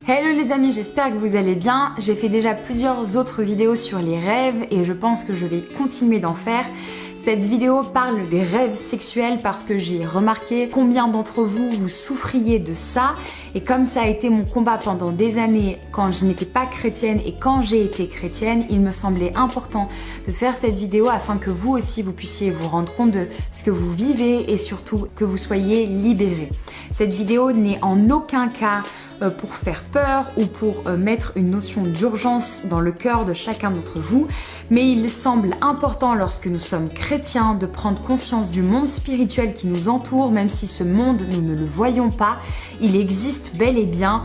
Hello les amis, j'espère que vous allez bien. J'ai fait déjà plusieurs autres vidéos sur les rêves et je pense que je vais continuer d'en faire. Cette vidéo parle des rêves sexuels parce que j'ai remarqué combien d'entre vous vous souffriez de ça. Et comme ça a été mon combat pendant des années quand je n'étais pas chrétienne et quand j'ai été chrétienne, il me semblait important de faire cette vidéo afin que vous aussi vous puissiez vous rendre compte de ce que vous vivez et surtout que vous soyez libérés. Cette vidéo n'est en aucun cas pour faire peur ou pour mettre une notion d'urgence dans le cœur de chacun d'entre vous, mais il semble important lorsque nous sommes chrétiens de prendre conscience du monde spirituel qui nous entoure, même si ce monde nous ne le voyons pas, il existe bel et bien.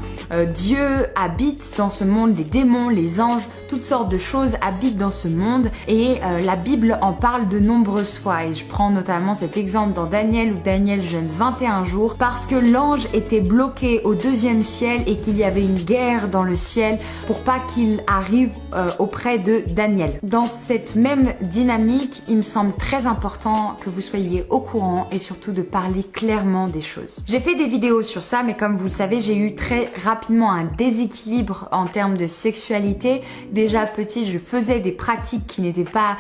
Dieu habite dans ce monde, les démons, les anges, toutes sortes de choses habitent dans ce monde et la Bible en parle de nombreuses fois et je prends notamment cet exemple dans Daniel où Daniel jeûne 21 jours parce que l'ange était bloqué au 2e ciel et qu'il y avait une guerre dans le ciel pour pas qu'il arrive auprès de Daniel. Dans cette même dynamique, il me semble très important que vous soyez au courant et surtout de parler clairement des choses. J'ai fait des vidéos sur ça, mais comme vous le savez, j'ai eu très rapidement un déséquilibre en termes de sexualité. Déjà petite, je faisais des pratiques qui n'étaient pas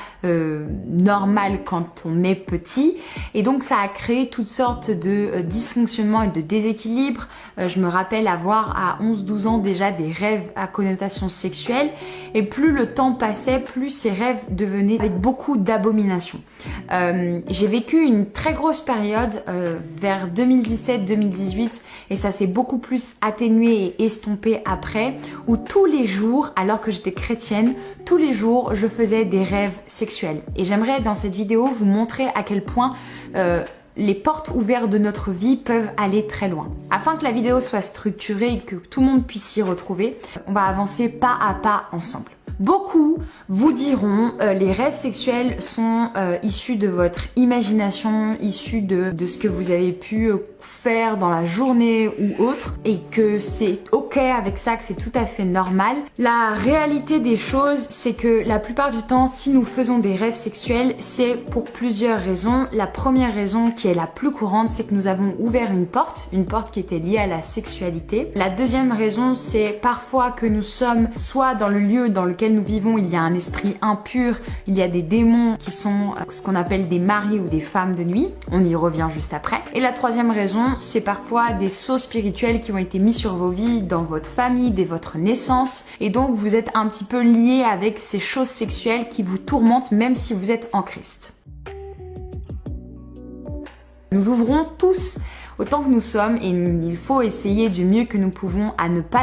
normales quand on est petit et donc ça a créé toutes sortes de dysfonctionnements et de déséquilibres. Je me rappelle avoir à 11-12 ans déjà des rêves à connotation sexuelle et plus le temps passait, plus ces rêves devenaient avec beaucoup d'abominations. J'ai vécu une très grosse période vers 2017-2018 et ça s'est beaucoup plus atténué et estompé après où tous les jours, alors que j'étais chrétienne, tous les jours je faisais des rêves sexuels et j'aimerais dans cette vidéo vous montrer à quel point les portes ouvertes de notre vie peuvent aller très loin. Afin que la vidéo soit structurée et que tout le monde puisse s'y retrouver, on va avancer pas à pas ensemble. Beaucoup vous diront les rêves sexuels sont issus de votre imagination, issus de ce que vous avez pu faire dans la journée ou autre et que c'est ok avec ça, que c'est tout à fait normal. La réalité des choses, c'est que la plupart du temps, si nous faisons des rêves sexuels, c'est pour plusieurs raisons. La première raison qui est la plus courante, c'est que nous avons ouvert une porte qui était liée à la sexualité. La deuxième raison, c'est parfois que nous sommes soit dans le lieu dans lequel nous vivons, il y a un esprit impur, il y a des démons qui sont ce qu'on appelle des maris ou des femmes de nuit. On y revient juste après. Et la troisième raison, c'est parfois des sceaux spirituels qui ont été mis sur vos vies dans votre famille, dès votre naissance. Et donc, vous êtes un petit peu liés avec ces choses sexuelles qui vous tourmentent même si vous êtes en Christ. Nous ouvrons tous autant que nous sommes et il faut essayer du mieux que nous pouvons à ne pas les